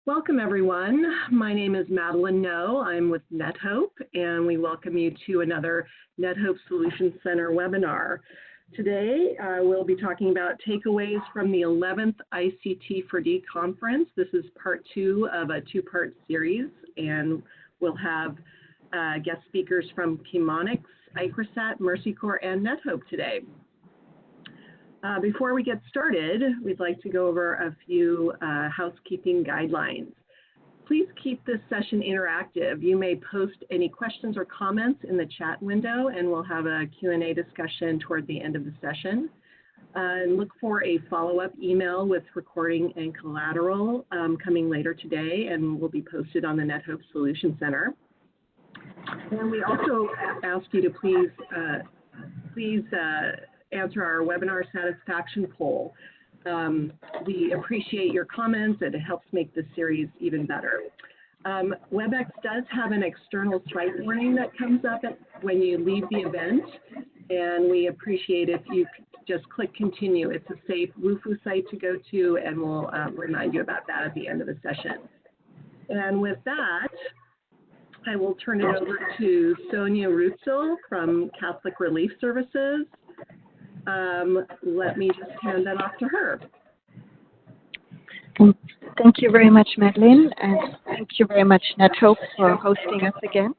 Welcome, everyone. My name is Madeline No. I'm with NetHope, and we welcome you to another NetHope Solutions Center webinar. Today, we'll be talking about takeaways from the 11th ICT4D Conference. This is part 2 of a 2-part series, and we'll have guest speakers from Chemonics, ICRISAT, Mercy Corps, and NetHope today. Before we get started, we'd like to go over a few housekeeping guidelines. Please keep this session interactive. You may post any questions or comments in the chat window, and we'll have a Q&A discussion toward the end of the session. And look for a follow-up email with recording and collateral coming later today, and will be posted on the NetHope Solutions Center. And we also ask you to please answer our webinar satisfaction poll. We appreciate your comments, and it helps make this series even better. WebEx does have an external site warning that comes up when you leave the event, and we appreciate if you just click continue. It's a safe WUFU site to go to, and we'll remind you about that at the end of the session. And with that, I will turn it over to Sonia Rutzel from Catholic Relief Services. Let me just hand that off to her. Thank you very much, Madeline, and thank you very much, NetHope, for hosting us again.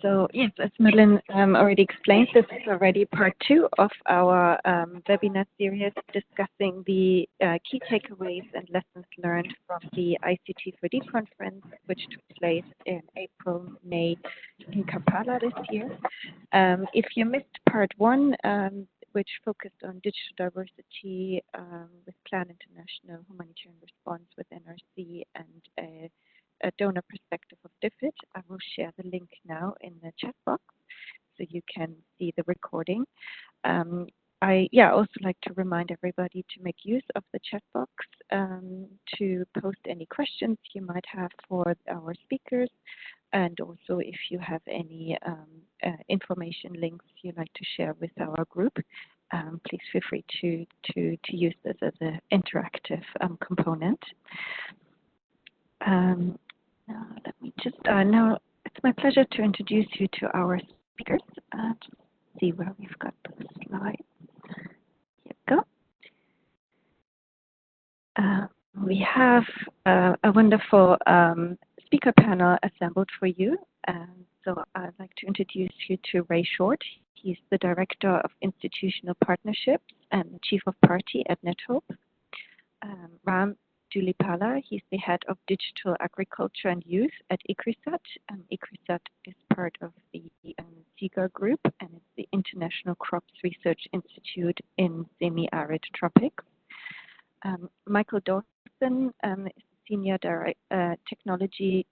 So yes, as Madeline already explained, this is already part 2 of our webinar series discussing the key takeaways and lessons learned from the ICT4D conference, which took place in April, May in Kampala this year. If you missed part 1, which focused on digital diversity with Plan International, humanitarian response with NRC, and a donor perspective of DFID, I will share the link now in the chat box so you can see the recording. I also like to remind everybody to make use of the chat box to post any questions you might have for our speakers, and also if you have any information links you'd like to share with our group, please feel free to use this as an interactive component. Let me just, now it's my pleasure to introduce you to our speakers. Just see where we've got the slides. Here we go. We have a wonderful speaker panel assembled for you. So I'd like to introduce you to Ray Short. He's the Director of Institutional Partnerships and the Chief of Party at NetHope. Ram Julipala, he's the Head of Digital Agriculture and Youth at ICRISAT. ICRISAT is part of the SIGA group, and it's the International Crops Research Institute in semi-arid tropics. Michael Dawson is Senior Technology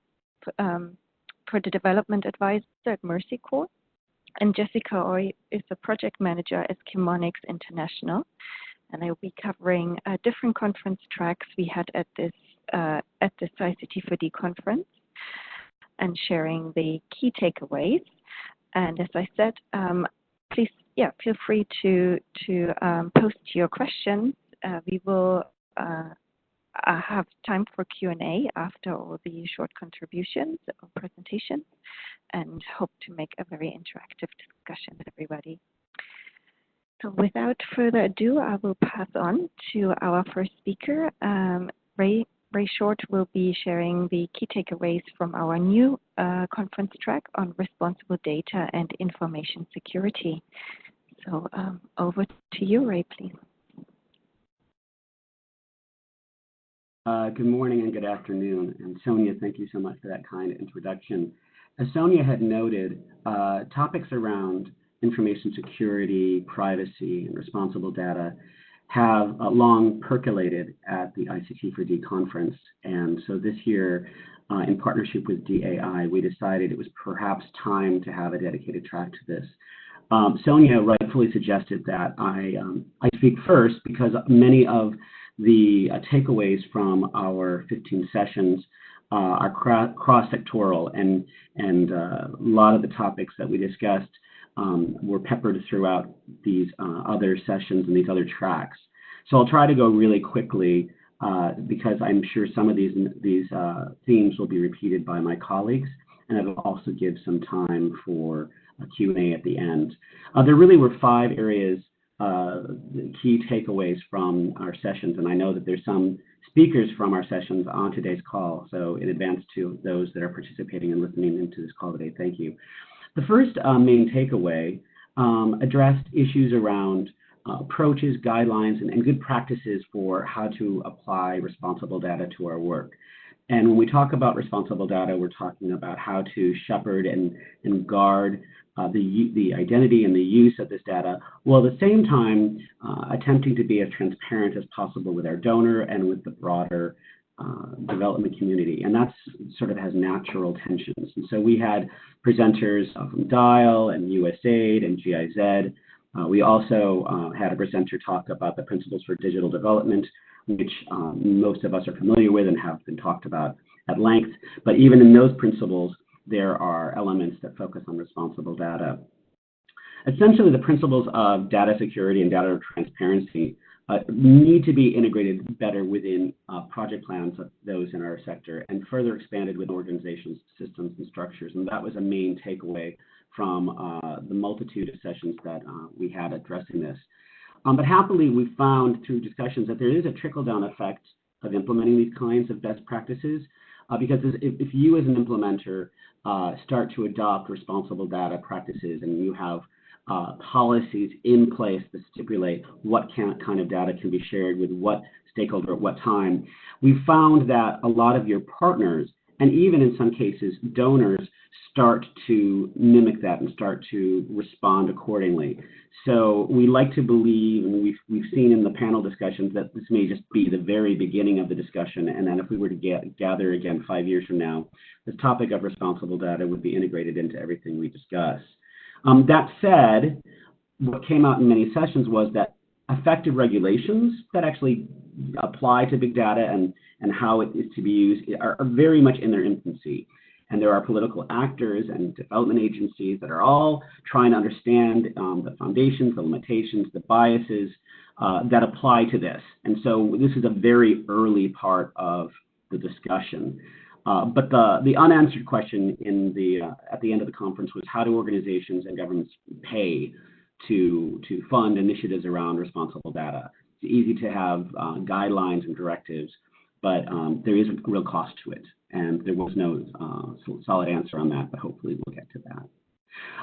for the Development Advisor at Mercy Corps. And Jessica Oy is a Project Manager at Chemonics International. And I will be covering different conference tracks we had at this ICT4D conference and sharing the key takeaways. And as I said, please, feel free to post your questions. We will have time for Q&A after all the short contributions or presentations, and hope to make a very interactive discussion with everybody. So without further ado, I will pass on to our first speaker. Ray Short will be sharing the key takeaways from our new conference track on responsible data and information security. So over to you, Ray, please. Good morning and good afternoon. And Sonia, thank you so much for that kind introduction. As Sonia had noted, topics around information security, privacy, and responsible data have long percolated at the ICT4D conference. And so this year, in partnership with DAI, we decided it was perhaps time to have a dedicated track to this. Sonia rightfully suggested that I speak first because many of the takeaways from our 15 sessions are cross-sectoral, and a lot of the topics that we discussed were peppered throughout these other sessions and these other tracks. So I'll try to go really quickly because I'm sure some of these themes will be repeated by my colleagues, and it'll also give some time for a Q&A at the end. There really were 5 areas, key takeaways from our sessions, and I know that there's some speakers from our sessions on today's call, so in advance to those that are participating and listening into this call today, thank you. The first main takeaway addressed issues around approaches, guidelines, and good practices for how to apply responsible data to our work. And when we talk about responsible data, we're talking about how to shepherd and guard the identity and the use of this data, while at the same time attempting to be as transparent as possible with our donor and with the broader development community. And that's sort of has natural tensions. And so we had presenters from DIAL and USAID and GIZ. We also had a presenter talk about the principles for digital development, which most of us are familiar with and have been talked about at length. But even in those principles, there are elements that focus on responsible data. Essentially, the principles of data security and data transparency need to be integrated better within project plans of those in our sector and further expanded with organizations, systems, and structures. And that was a main takeaway from the multitude of sessions that we had addressing this. But happily, we found through discussions that there is a trickle-down effect of implementing these kinds of best practices, because if you as an implementer start to adopt responsible data practices and you have policies in place that stipulate what kind of data can be shared with what stakeholder at what time, we found that a lot of your partners, and even in some cases donors, start to mimic that and start to respond accordingly. So we like to believe, and we've seen in the panel discussions, that this may just be the very beginning of the discussion, and then if we were to gather again 5 years from now, this topic of responsible data would be integrated into everything we discuss. That said, what came out in many sessions was that effective regulations that actually apply to big data and how it is to be used are very much in their infancy. And there are political actors and development agencies that are all trying to understand the foundations, the limitations, the biases that apply to this. And so this is a very early part of the discussion. But the unanswered question at the end of the conference was, how do organizations and governments pay to fund initiatives around responsible data? It's easy to have guidelines and directives, but there is a real cost to it. And there was no solid answer on that, but hopefully we'll get to that.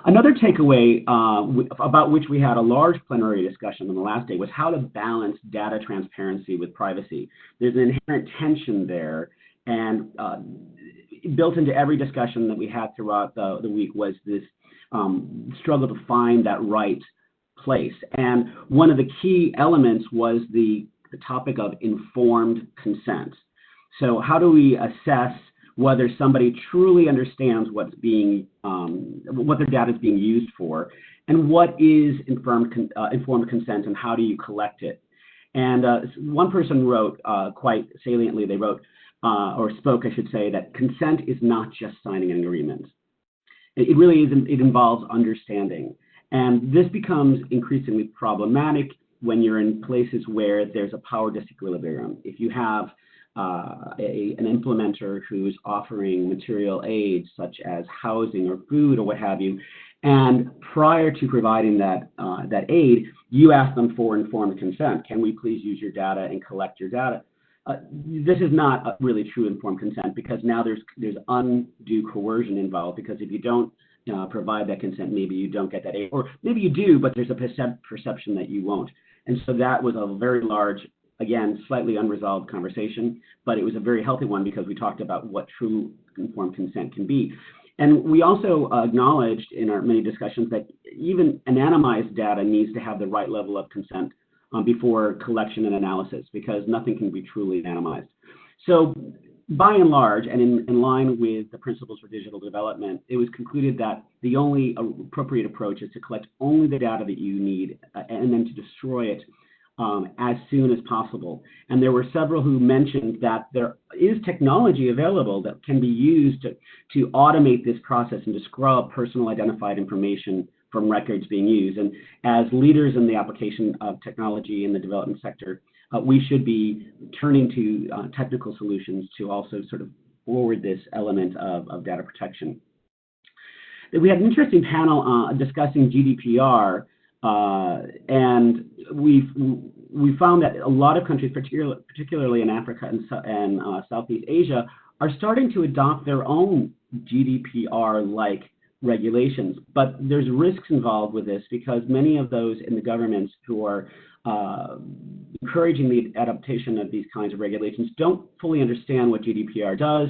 Another takeaway about which we had a large plenary discussion on the last day was how to balance data transparency with privacy. There's an inherent tension there, and built into every discussion that we had throughout the week was this struggle to find that right place. And one of the key elements was the topic of informed consent. So how do we assess whether somebody truly understands what their data is being used for, and what is informed consent, and how do you collect it? And one person wrote quite saliently, they wrote, or spoke, I should say, that consent is not just signing an agreement. It really is, it involves understanding. And this becomes increasingly problematic when you're in places where there's a power disequilibrium. If you have an implementer who's offering material aid, such as housing or food or what have you, and prior to providing that aid, you ask them for informed consent. Can we please use your data and collect your data? This is not really true informed consent, because now there's undue coercion involved, because if you don't provide that consent, maybe you don't get that aid, or maybe you do, but there's a perception that you won't. And so that was a very large, again, slightly unresolved conversation, but it was a very healthy one because we talked about what true informed consent can be. And we also acknowledged in our many discussions that even anonymized data needs to have the right level of consent before collection and analysis, because nothing can be truly anonymized. So by and large, and in line with the principles for digital development, it was concluded that the only appropriate approach is to collect only the data that you need and then to destroy it as soon as possible. And there were several who mentioned that there is technology available that can be used to automate this process and to scrub personal identified information from records being used. And as leaders in the application of technology in the development sector, we should be turning to technical solutions to also sort of forward this element of data protection. We had an interesting panel discussing GDPR, and we found that a lot of countries, particularly in Africa and Southeast Asia, are starting to adopt their own GDPR-like regulations. But there's risks involved with this because many of those in the governments who are encouraging the adaptation of these kinds of regulations don't fully understand what GDPR does,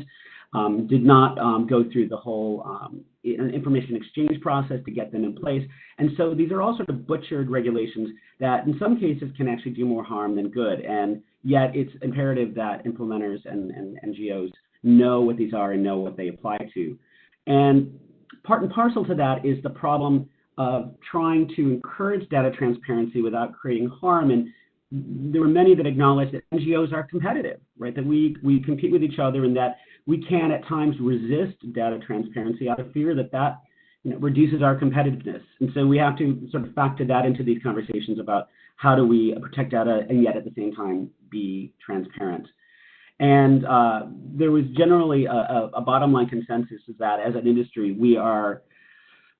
did not go through the whole information exchange process to get them in place. And so these are all sort of butchered regulations that in some cases can actually do more harm than good. And yet it's imperative that implementers and NGOs know what these are and know what they apply to. And part and parcel to that is the problem of trying to encourage data transparency without creating harm. And there were many that acknowledge that NGOs are competitive, right? That we compete with each other and that we can at times resist data transparency out of fear that reduces our competitiveness. And so we have to sort of factor that into these conversations about how do we protect data and yet at the same time be transparent. And there was generally a bottom line consensus is that as an industry, we are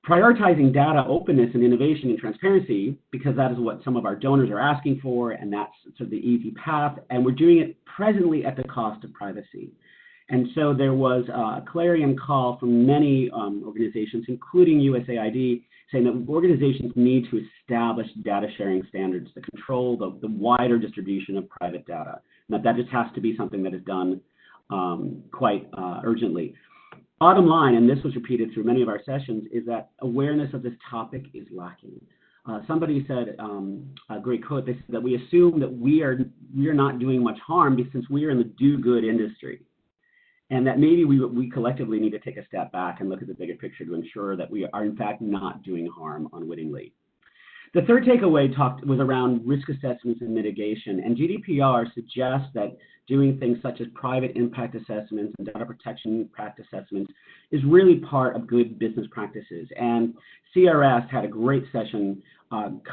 prioritizing data openness and innovation and transparency because that is what some of our donors are asking for, and that's sort of the easy path, and we're doing it presently at the cost of privacy. And so there was a clarion call from many organizations, including USAID, saying that organizations need to establish data sharing standards to control the wider distribution of private data. And that just has to be something that is done quite urgently. Bottom line, and this was repeated through many of our sessions, is that awareness of this topic is lacking. Somebody said, a great quote, they said that we assume that we are not doing much harm since we are in the do-good industry. And that maybe we collectively need to take a step back and look at the bigger picture to ensure that we are in fact not doing harm unwittingly. The third takeaway was around risk assessments and mitigation, and GDPR suggests that doing things such as private impact assessments and data protection impact assessments is really part of good business practices. And CRS had a great session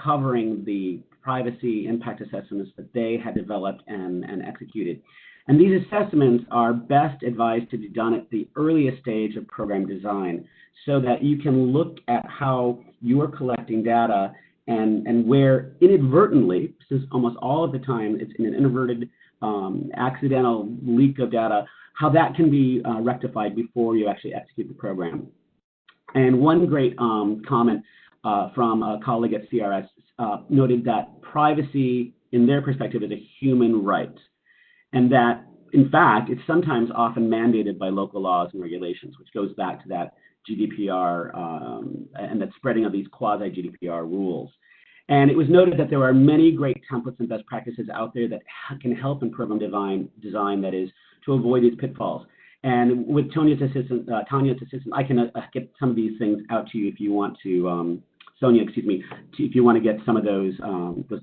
covering the privacy impact assessments that they had developed and executed. And these assessments are best advised to be done at the earliest stage of program design so that you can look at how you are collecting data and where inadvertently, since almost all of the time it's in an inadvertent accidental leak of data, how that can be rectified before you actually execute the program. And one great comment from a colleague at CRS noted that privacy, in their perspective, is a human right. And that, in fact, it's sometimes often mandated by local laws and regulations, which goes back to that GDPR and that spreading of these quasi-GDPR rules. And it was noted that there are many great templates and best practices out there that can help in program design, that is, to avoid these pitfalls. And with Tanya's assistance, I can get some of these things out to you if you want to, Sonia, excuse me, if you want to get some of those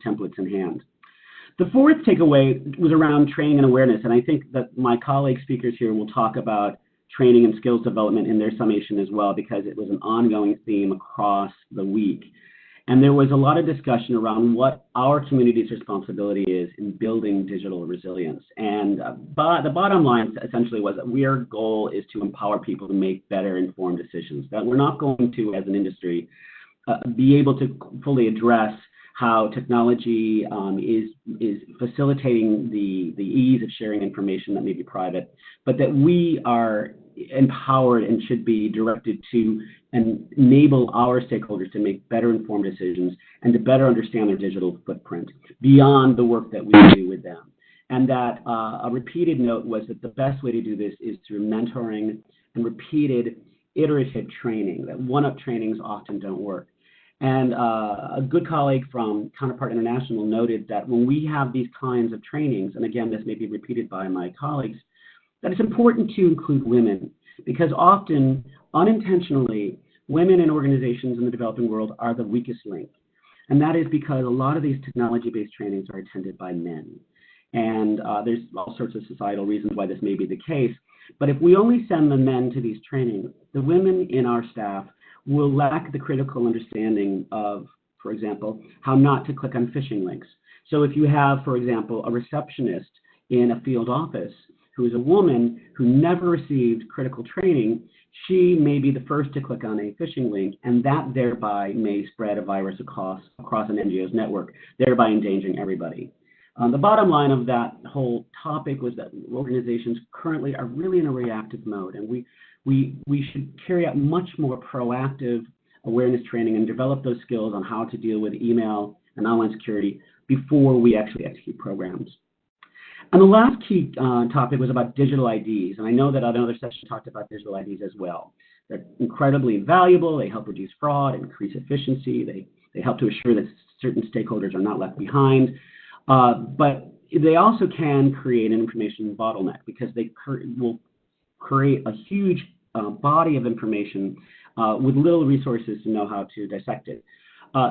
templates in hand. The fourth takeaway was around training and awareness, and I think that my colleague speakers here will talk about training and skills development in their summation as well, because it was an ongoing theme across the week. And there was a lot of discussion around what our community's responsibility is in building digital resilience. And the bottom line essentially was that our goal is to empower people to make better informed decisions, that we're not going to, as an industry, be able to fully address how technology is facilitating the ease of sharing information that may be private, but that we are empowered and should be directed to enable our stakeholders to make better informed decisions and to better understand their digital footprint beyond the work that we do with them. And that a repeated note was that the best way to do this is through mentoring and repeated iterative training, that one-up trainings often don't work. And a good colleague from Counterpart International noted that when we have these kinds of trainings, and again, this may be repeated by my colleagues, that it's important to include women, because often, unintentionally, women in organizations in the developing world are the weakest link. And that is because a lot of these technology-based trainings are attended by men. And there's all sorts of societal reasons why this may be the case. But if we only send the men to these trainings, the women in our staff will lack the critical understanding of, for example, how not to click on phishing links. So if you have, for example, a receptionist in a field office who is a woman who never received critical training, she may be the first to click on a phishing link, and that thereby may spread a virus across an NGO's network, thereby endangering everybody. The bottom line of that whole topic was that organizations currently are really in a reactive mode, and we should carry out much more proactive awareness training and develop those skills on how to deal with email and online security before we actually execute programs. And the last key topic was about digital IDs, and I know that another session talked about digital IDs as well. They're incredibly valuable. They help reduce fraud, increase efficiency. They help to assure that certain stakeholders are not left behind. But they also can create an information bottleneck because they will create a huge body of information with little resources to know how to dissect it.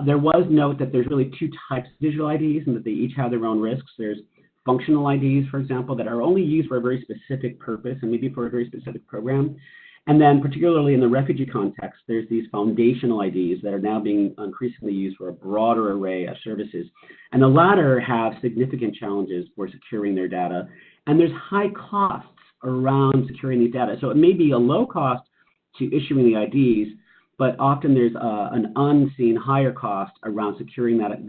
There was note that there's really two types of digital IDs and that they each have their own risks. There's functional IDs, for example, that are only used for a very specific purpose and maybe for a very specific program. And then particularly in the refugee context, there's these foundational IDs that are now being increasingly used for a broader array of services. And the latter have significant challenges for securing their data. And there's high costs around securing these data. So it may be a low cost to issuing the IDs, but often there's an unseen higher cost around securing that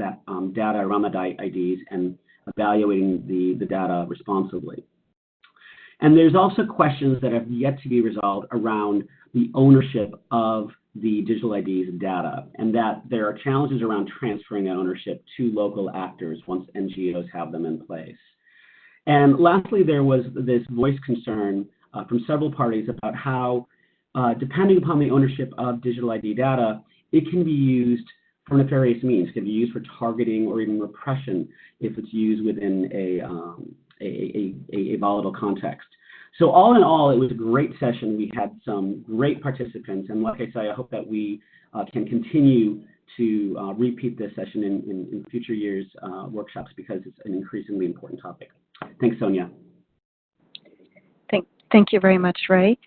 data around the IDs and evaluating the data responsibly. And there's also questions that have yet to be resolved around the ownership of the digital IDs data, and that there are challenges around transferring that ownership to local actors once NGOs have them in place. And lastly, there was this voice concern from several parties about how, depending upon the ownership of digital ID data, it can be used for nefarious means. It can be used for targeting or even repression if it's used within a volatile context. So all in all, it was a great session. We had some great participants, and like I say, I hope that we can continue to repeat this session in future years' workshops because it's an increasingly important topic. Thanks, Sonia. Thank you very much, Ray.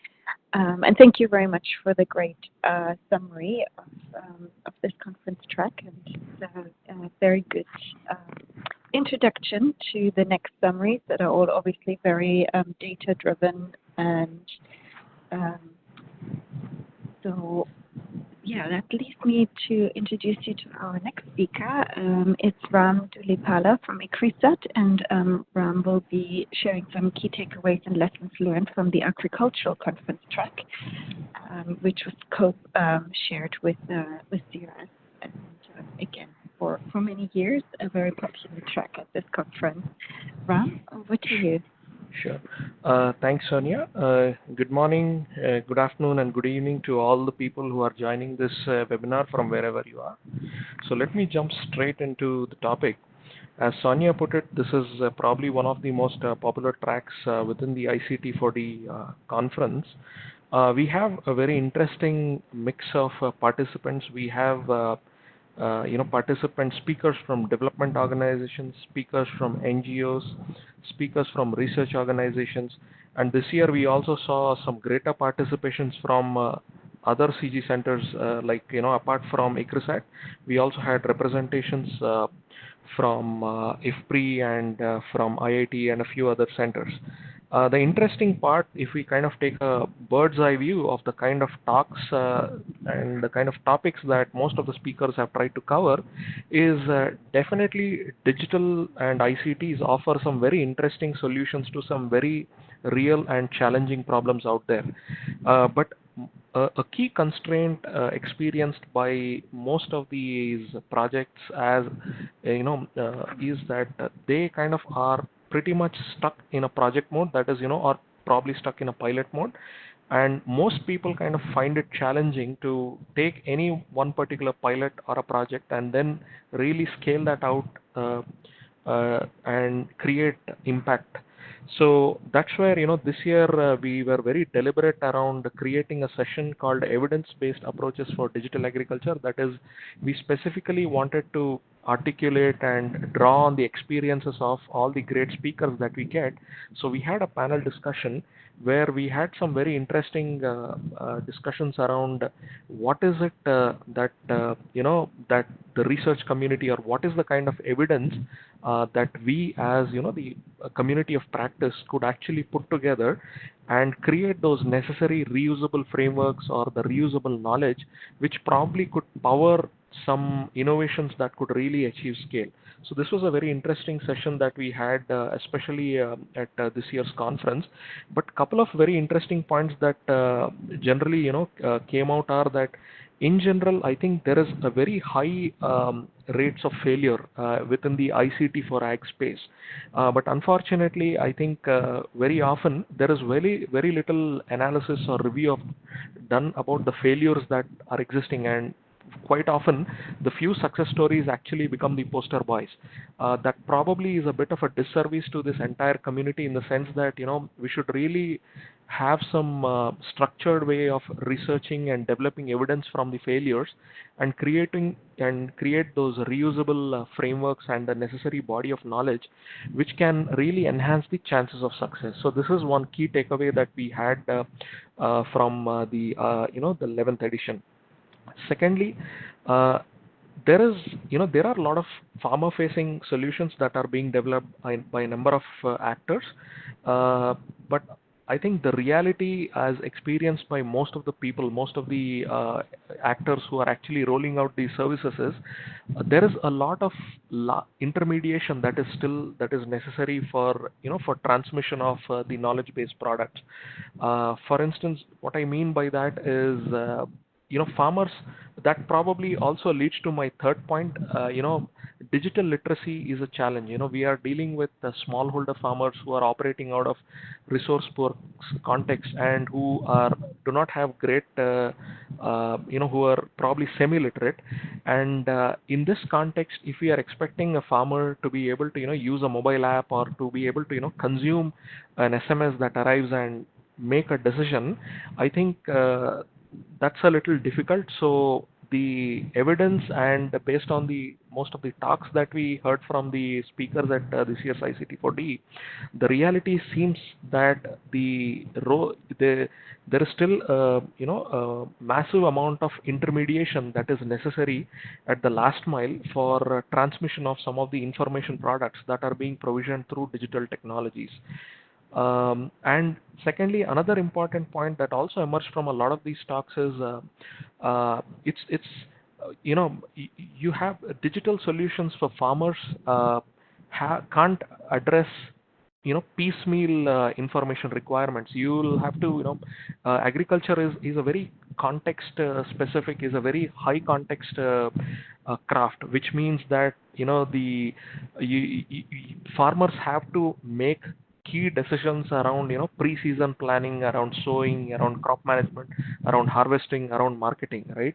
And thank you very much for the great summary of this conference track and a very good introduction to the next summaries that are all obviously very data-driven. And so, yeah, that leads me to introduce you to our next speaker. It's Ram Dulipala from ICRISAT, and Ram will be sharing some key takeaways and lessons learned from the agricultural conference track, which was co-shared with CRS. And again, for many years, a very popular track at this conference. Ram, over to you. Sure. Thanks, Sonia. Good morning, good afternoon, and good evening to all the people who are joining this webinar from wherever you are. So let me jump straight into the topic. As Sonia put it, this is probably one of the most popular tracks within the ICT4D conference. We have a very interesting mix of participants. We have participant speakers from development organizations, speakers from NGOs, speakers from research organizations, and this year we also saw some greater participations from other CG centers, apart from ICRISAT, we also had representations from IFPRI and from IIT and a few other centers. The interesting part, if we kind of take a bird's eye view of the kind of talks and the kind of topics that most of the speakers have tried to cover, is definitely digital and ICTs offer some very interesting solutions to some very real and challenging problems out there. But a key constraint experienced by most of these projects, as is that they kind of are pretty much stuck in a project mode, that is, or probably stuck in a pilot mode. And most people kind of find it challenging to take any one particular pilot or a project and then really scale that out and create impact. So that's where, this year we were very deliberate around creating a session called Evidence-Based Approaches for Digital Agriculture. That is, we specifically wanted to articulate and draw on the experiences of all the great speakers that we get. So we had a panel discussion where we had some very interesting discussions around what is it that that the research community, or what is the kind of evidence that we as the community of practice could actually put together and create those necessary reusable frameworks or the reusable knowledge which probably could power some innovations that could really achieve scale. So this was a very interesting session that we had, especially at this year's conference. But couple of very interesting points that generally came out are that in general, I think there is a very high rates of failure within the ICT for ag space. But unfortunately, I think very often there is very little analysis or review done about the failures that are existing, and quite often the few success stories actually become the poster boys. That probably is a bit of a disservice to this entire community, in the sense that we should really have some structured way of researching and developing evidence from the failures and create those reusable frameworks and the necessary body of knowledge which can really enhance the chances of success. So this is one key takeaway that we had from the 11th edition. Secondly, there are a lot of farmer-facing solutions that are being developed by a number of actors, but I think the reality, as experienced by most of the people, most of the actors who are actually rolling out these services, is there is a lot of intermediation that is necessary for for transmission of the knowledge-based products. For instance, what I mean by that is farmers. That probably also leads to my third point. Digital literacy is a challenge. We are dealing with smallholder farmers who are operating out of resource poor context and who do not have great who are probably semi-literate, and in this context, if we are expecting a farmer to be able to use a mobile app, or to be able to consume an SMS that arrives and make a decision, I think that's a little difficult. So the evidence, and based on the most of the talks that we heard from the speakers at this year's ICT4D, the reality seems that there is still a massive amount of intermediation that is necessary at the last mile for transmission of some of the information products that are being provisioned through digital technologies. And secondly, another important point that also emerged from a lot of these talks is you have digital solutions for farmers can't address piecemeal information requirements. You'll have to agriculture is a very context specific, is a very high context craft, which means that farmers have to make key decisions around pre-season planning, around sowing, around crop management, around harvesting, around marketing, right?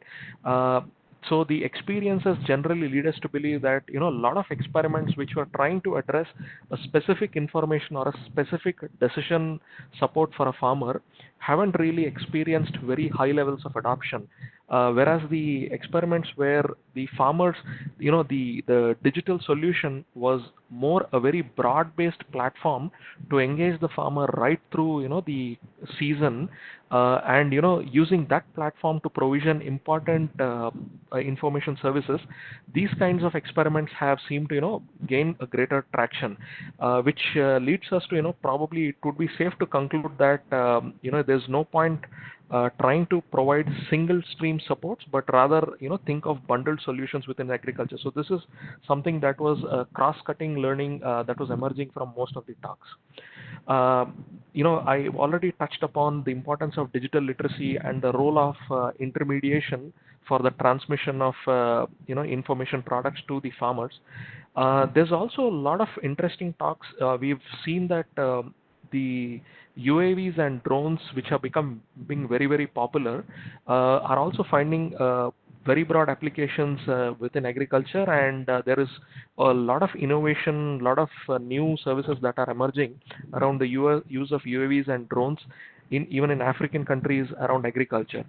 So the experiences generally lead us to believe that a lot of experiments which were trying to address a specific information or a specific decision support for a farmer haven't really experienced very high levels of adoption. Whereas the experiments where the farmers, the digital solution was more a very broad-based platform to engage the farmer right through the season, and using that platform to provision important information services. These kinds of experiments have seemed to gain a greater traction, which leads us to probably it would be safe to conclude that there's no point trying to provide single stream supports, but rather think of bundled solutions within agriculture. So this is something that was cross-cutting learning that was emerging from most of the talks. I already touched upon the importance of digital literacy and the role of intermediation for the transmission of information products to the farmers. There's also a lot of interesting talks. We've seen that the UAVs and drones, which have being very, very popular, are also finding very broad applications within agriculture, and there is a lot of innovation, a lot of new services that are emerging around the use of UAVs and drones even in African countries around agriculture.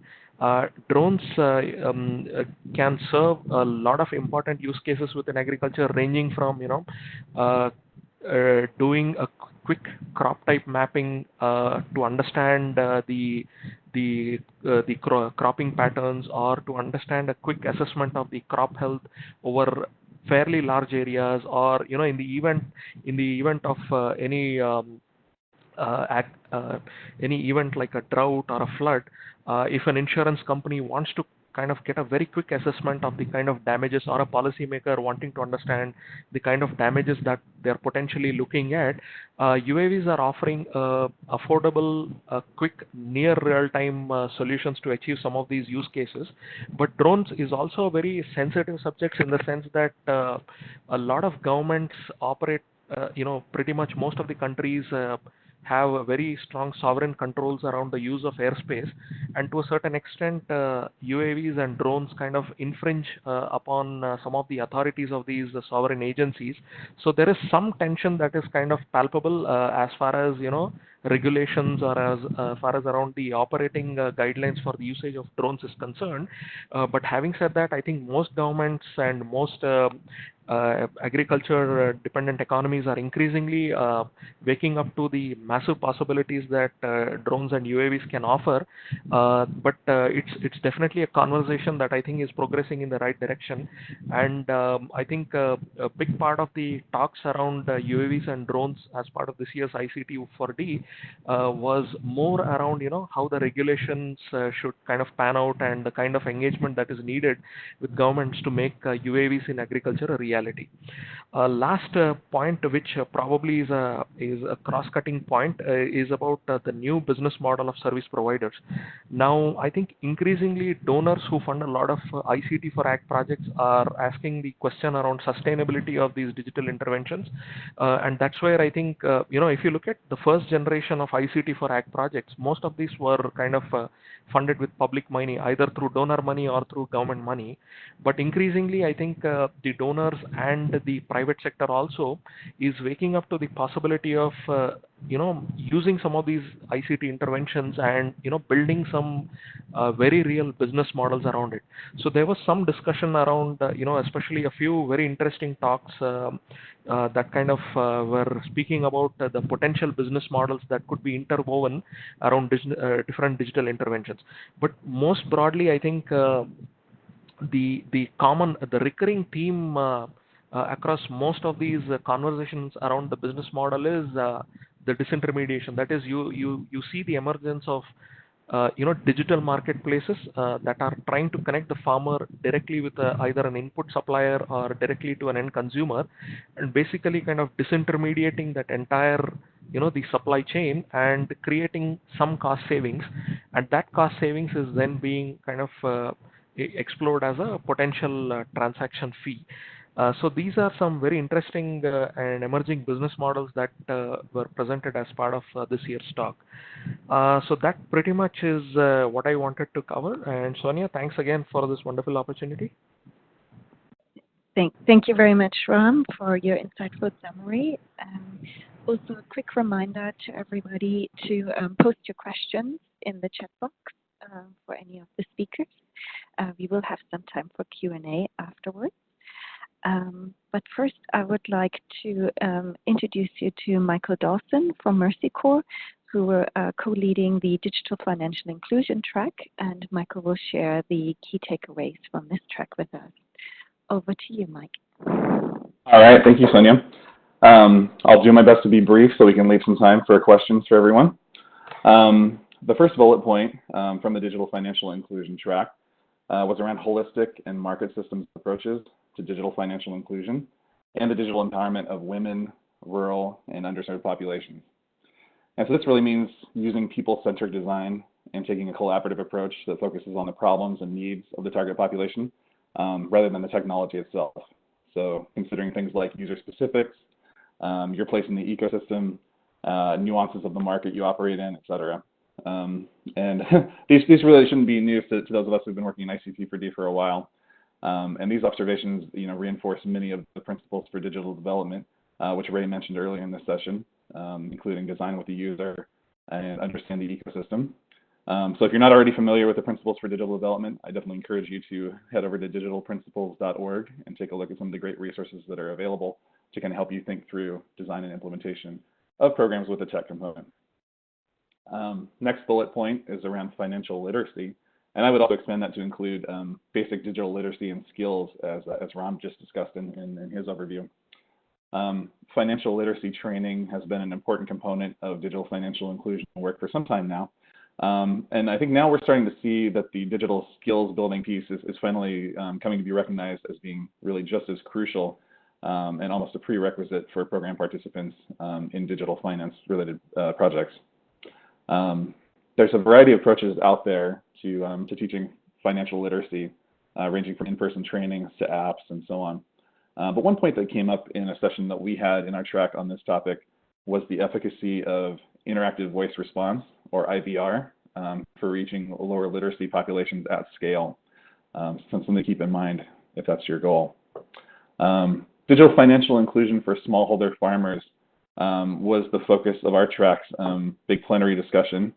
Drones can serve a lot of important use cases within agriculture, ranging from doing a quick crop type mapping to understand cropping patterns, or to understand a quick assessment of the crop health over fairly large areas, or in the event of any event like a drought or a flood, if an insurance company wants to kind of get a very quick assessment of the kind of damages, or a policymaker wanting to understand the kind of damages that they're potentially looking at, UAVs are offering affordable, quick, near real-time solutions to achieve some of these use cases. But drones is also a very sensitive subject, in the sense that a lot of governments operate, pretty much most of the countries have very strong sovereign controls around the use of airspace, and to a certain extent UAVs and drones kind of infringe upon some of the authorities of these sovereign agencies. So there is some tension that is kind of palpable as far as regulations, or as far as around the operating guidelines for the usage of drones is concerned. But having said that, I think most governments and most agriculture dependent economies are increasingly waking up to the massive possibilities that drones and UAVs can offer. But it's definitely a conversation that I think is progressing in the right direction. And I think a big part of the talks around UAVs and drones as part of this year's ICT4D was more around how the regulations should kind of pan out, and the kind of engagement that is needed with governments to make UAVs in agriculture a reality. Last point, which probably is a cross-cutting point, is about the new business model of service providers. Now, I think increasingly donors who fund a lot of ICT4Act projects are asking the question around sustainability of these digital interventions, and that's where I think if you look at the first generation of ICT4Act projects, most of these were kind of funded with public money, either through donor money or through government money. But increasingly, I think the donors and the private sector also is waking up to the possibility of using some of these ICT interventions, and building some very real business models around it. So there was some discussion around especially a few very interesting talks that kind of were speaking about the potential business models that could be interwoven around different digital interventions. But most broadly, I think the recurring theme across most of these conversations around the business model is the disintermediation. That is, you see the emergence of digital marketplaces that are trying to connect the farmer directly with either an input supplier or directly to an end consumer, and basically kind of disintermediating that entire the supply chain, and creating some cost savings, and that cost savings is then being kind of explored as a potential transaction fee. So these are some very interesting and emerging business models that were presented as part of this year's talk. So that pretty much is what I wanted to cover. And Sonia, thanks again for this wonderful opportunity. Thank you very much, Ram, for your insightful summary. Also, a quick reminder to everybody to post your questions in the chat box for any of the speakers. We will have some time for Q&A afterwards. But first, I would like to introduce you to Michael Dawson from Mercy Corps, who are co-leading the Digital Financial Inclusion track, and Michael will share the key takeaways from this track with us. Over to you, Mike. All right, thank you, Sonia. I'll do my best to be brief so we can leave some time for questions for everyone. The first bullet point from the Digital Financial Inclusion track was around holistic and market systems approaches to digital financial inclusion and the digital empowerment of women, rural, and underserved populations. And so this really means using people-centered design and taking a collaborative approach that focuses on the problems and needs of the target population rather than the technology itself. So considering things like user specifics, your place in the ecosystem, nuances of the market you operate in, et cetera. And these really shouldn't be news to those of us who've been working in ICT4D for a while. And these observations, reinforce many of the principles for digital development, which Ray mentioned earlier in this session, including design with the user and understand the ecosystem. So if you're not already familiar with the principles for digital development, I definitely encourage you to head over to digitalprinciples.org and take a look at some of the great resources that are available to kind of help you think through design and implementation of programs with a tech component. Next bullet point is around financial literacy, and I would also expand that to include basic digital literacy and skills, as Ram just discussed in his overview. Financial literacy training has been an important component of digital financial inclusion work for some time now. And I think now we're starting to see that the digital skills building piece is finally coming to be recognized as being really just as crucial and almost a prerequisite for program participants in digital finance related projects. There's a variety of approaches out there to teaching financial literacy, ranging from in-person trainings to apps and so on. But one point that came up in a session that we had in our track on this topic was the efficacy of interactive voice response, or IVR, for reaching lower literacy populations at scale. Something to keep in mind if that's your goal. Digital financial inclusion for smallholder farmers was the focus of our track's big plenary discussion,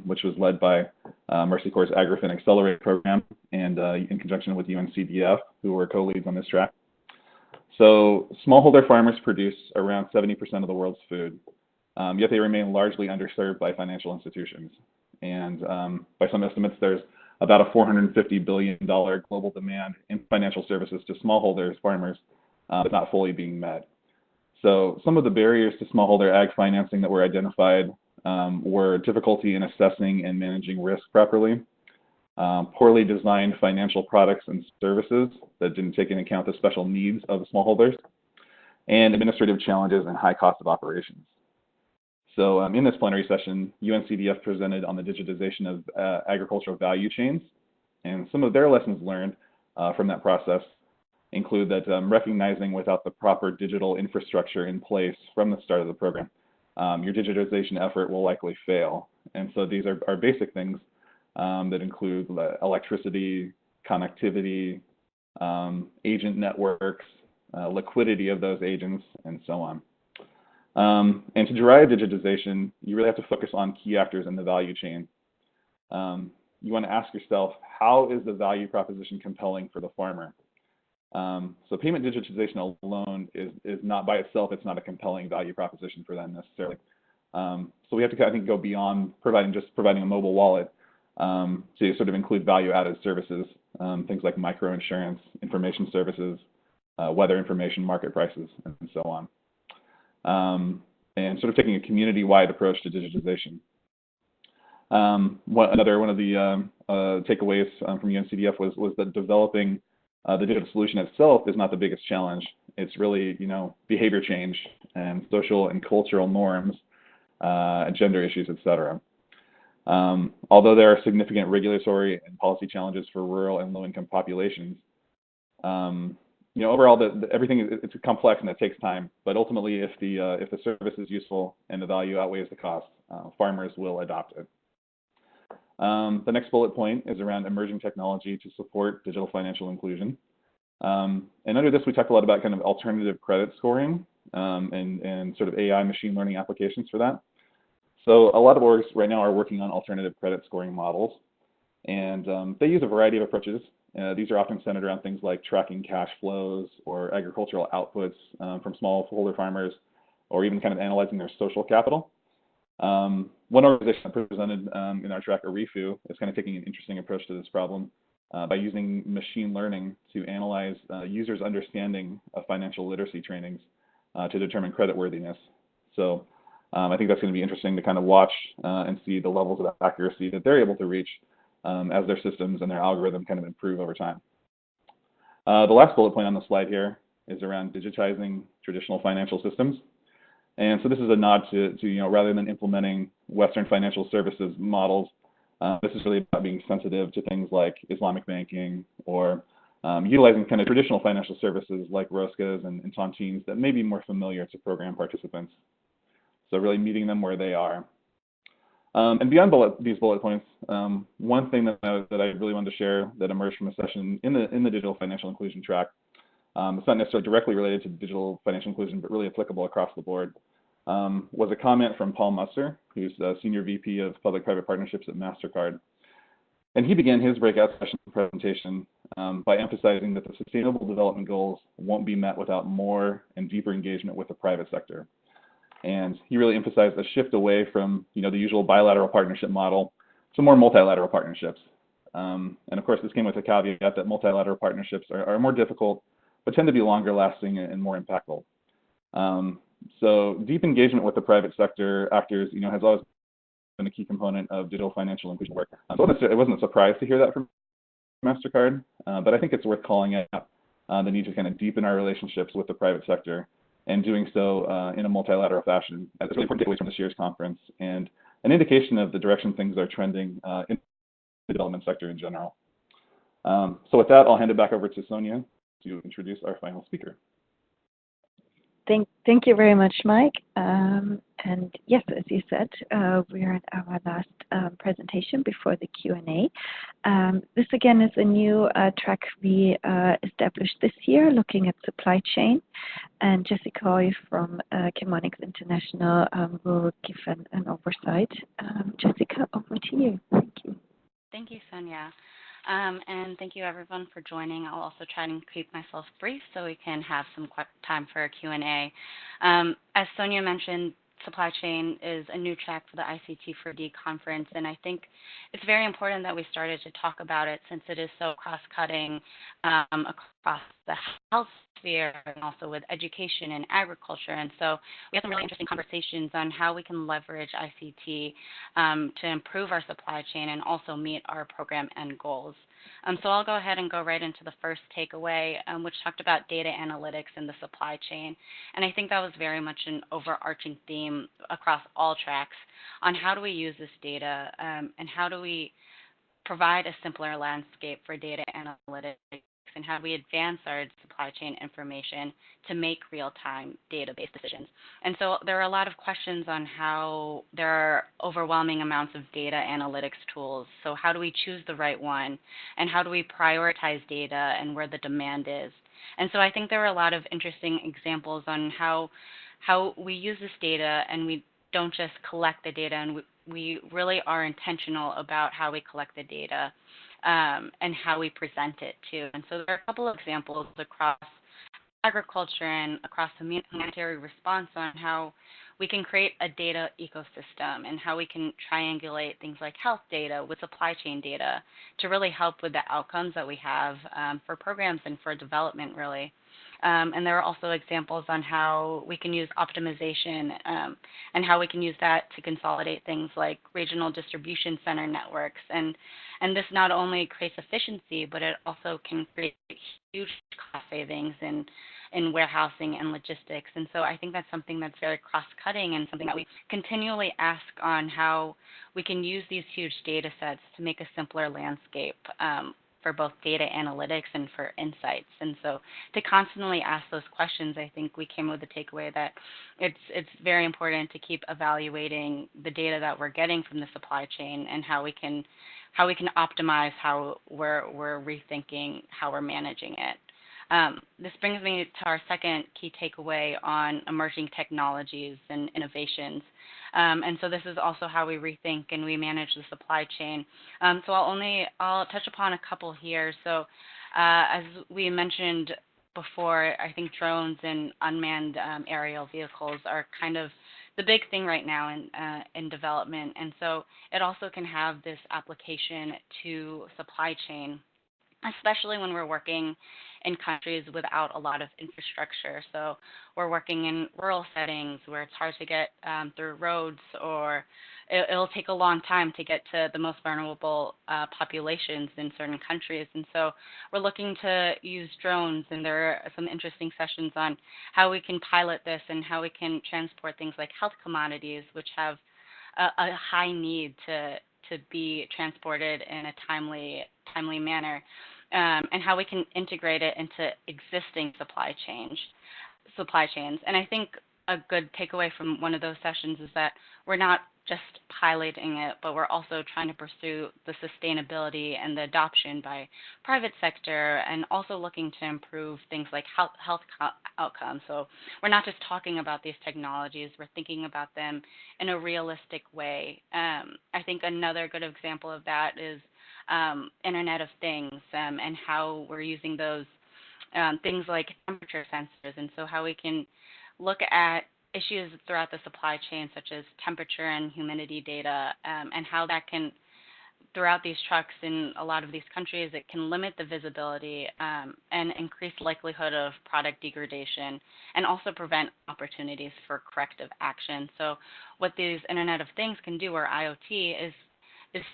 which was led by Mercy Corps' AgriFin Accelerate program and in conjunction with UNCDF, who were co-leads on this track. So smallholder farmers produce around 70% of the world's food, yet they remain largely underserved by financial institutions. And by some estimates, there's about a $450 billion global demand in financial services to smallholders farmers that's not fully being met. So some of the barriers to smallholder ag financing that were identified were difficulty in assessing and managing risk properly, poorly designed financial products and services that didn't take into account the special needs of the smallholders, and administrative challenges and high cost of operations. So in this plenary session, UNCDF presented on the digitization of agricultural value chains, and some of their lessons learned from that process include that recognizing without the proper digital infrastructure in place from the start of the program, your digitization effort will likely fail. And so these are basic things that include electricity, connectivity, agent networks, liquidity of those agents, and so on. And to drive digitization, you really have to focus on key actors in the value chain. You want to ask yourself, how is the value proposition compelling for the farmer? So payment digitization alone is not by itself, it's not a compelling value proposition for them necessarily. So we have to, I think, go beyond providing a mobile wallet to sort of include value-added services, things like microinsurance, information services, weather information, market prices, and so on. And sort of taking a community-wide approach to digitization. Another one of the takeaways from UNCDF was that developing the digital solution itself is not the biggest challenge. It's really, behavior change and social and cultural norms, gender issues, et cetera. Although there are significant regulatory and policy challenges for rural and low-income populations, overall, everything it's complex and it takes time. But ultimately, if the service is useful and the value outweighs the cost, farmers will adopt it. The next bullet point is around emerging technology to support digital financial inclusion. And under this, we talked a lot about kind of alternative credit scoring and sort of AI machine learning applications for that. So a lot of orgs right now are working on alternative credit scoring models, and they use a variety of approaches. These are often centered around things like tracking cash flows or agricultural outputs from smallholder farmers, or even kind of analyzing their social capital. One organization that presented in our track, Arifu, is kind of taking an interesting approach to this problem by using machine learning to analyze users' understanding of financial literacy trainings to determine creditworthiness. So I think that's going to be interesting to kind of watch and see the levels of accuracy that they're able to reach as their systems and their algorithm kind of improve over time. The last bullet point on the slide here is around digitizing traditional financial systems. And so this is a nod to rather than implementing Western financial services models, this is really about being sensitive to things like Islamic banking or utilizing kind of traditional financial services like Roscas and tontines that may be more familiar to program participants. So really meeting them where they are. And beyond these bullet points, one thing that I really wanted to share that emerged from a session in the digital financial inclusion track, it's not necessarily directly related to digital financial inclusion, but really applicable across the board, was a comment from Paul Musser, who's the Senior VP of Public-Private Partnerships at MasterCard. And he began his breakout session presentation by emphasizing that the Sustainable Development Goals won't be met without more and deeper engagement with the private sector. And he really emphasized a shift away from the usual bilateral partnership model to more multilateral partnerships. And of course, this came with a caveat that multilateral partnerships are more difficult, but tend to be longer lasting and more impactful. So deep engagement with the private sector actors, has always been a key component of digital financial inclusion work. So it wasn't a surprise to hear that from MasterCard, but I think it's worth calling out the need to kind of deepen our relationships with the private sector, and doing so in a multilateral fashion. That's really important takeaways from this year's conference, and an indication of the direction things are trending in the development sector in general. So with that, I'll hand it back over to Sonia to introduce our final speaker. Thank you very much, Mike. And yes, as you said, we are at our last presentation before the Q&A. This again is a new track we established this year, looking at supply chain. And Jessica Hoy from Chemonics International will give an oversight. Jessica, over to you. Thank you. Thank you, Sonia. And thank you everyone for joining. I'll also try and keep myself brief so we can have some time for a Q&A. As Sonia mentioned, supply chain is a new track for the ICT4D conference, and I think it's very important that we started to talk about it since it is so cross-cutting across the health sphere and also with education and agriculture. And so we have some really interesting conversations on how we can leverage ICT to improve our supply chain and also meet our program end goals. So I'll go ahead and go right into the first takeaway, which talked about data analytics in the supply chain. And I think that was very much an overarching theme across all tracks on how do we use this data and how do we provide a simpler landscape for data analytics, and how do we advance our supply chain information to make real-time database decisions. And so there are a lot of questions on how there are overwhelming amounts of data analytics tools. So how do we choose the right one? And how do we prioritize data and where the demand is? And so I think there are a lot of interesting examples on how we use this data, and we don't just collect the data, and we really are intentional about how we collect the data and how we present it too. And so there are a couple of examples across agriculture and across humanitarian response on how we can create a data ecosystem and how we can triangulate things like health data with supply chain data to really help with the outcomes that we have for programs and for development, really. And there are also examples on how we can use optimization and how we can use that to consolidate things like regional distribution center networks. And this not only creates efficiency, but it also can create huge cost savings in warehousing and logistics. And so I think that's something that's very cross-cutting and something that we continually ask on how we can use these huge data sets to make a simpler landscape for both data analytics and for insights. And so to constantly ask those questions, I think we came with the takeaway that it's very important to keep evaluating the data that we're getting from the supply chain and how we can optimize how we're rethinking how we're managing it. This brings me to our second key takeaway on emerging technologies and innovations. And so this is also how we rethink and we manage the supply chain. So I'll touch upon a couple here. So as we mentioned before, I think drones and unmanned aerial vehicles are kind of the big thing right now in development. And so it also can have this application to supply chain, especially when we're working in countries without a lot of infrastructure. So we're working in rural settings where it's hard to get through roads, or it'll take a long time to get to the most vulnerable populations in certain countries. And so we're looking to use drones, and there are some interesting sessions on how we can pilot this and how we can transport things like health commodities, which have a high need to be transported in a timely manner. And how we can integrate it into existing supply chains. And I think a good takeaway from one of those sessions is that we're not just piloting it, but we're also trying to pursue the sustainability and the adoption by private sector, and also looking to improve things like health outcomes. So we're not just talking about these technologies, we're thinking about them in a realistic way. I think another good example of that is Internet of Things and how we're using those things like temperature sensors, and so how we can look at issues throughout the supply chain, such as temperature and humidity data, and how that can, throughout these trucks in a lot of these countries, it can limit the visibility and increase likelihood of product degradation, and also prevent opportunities for corrective action. So what these Internet of Things can do, or IoT, is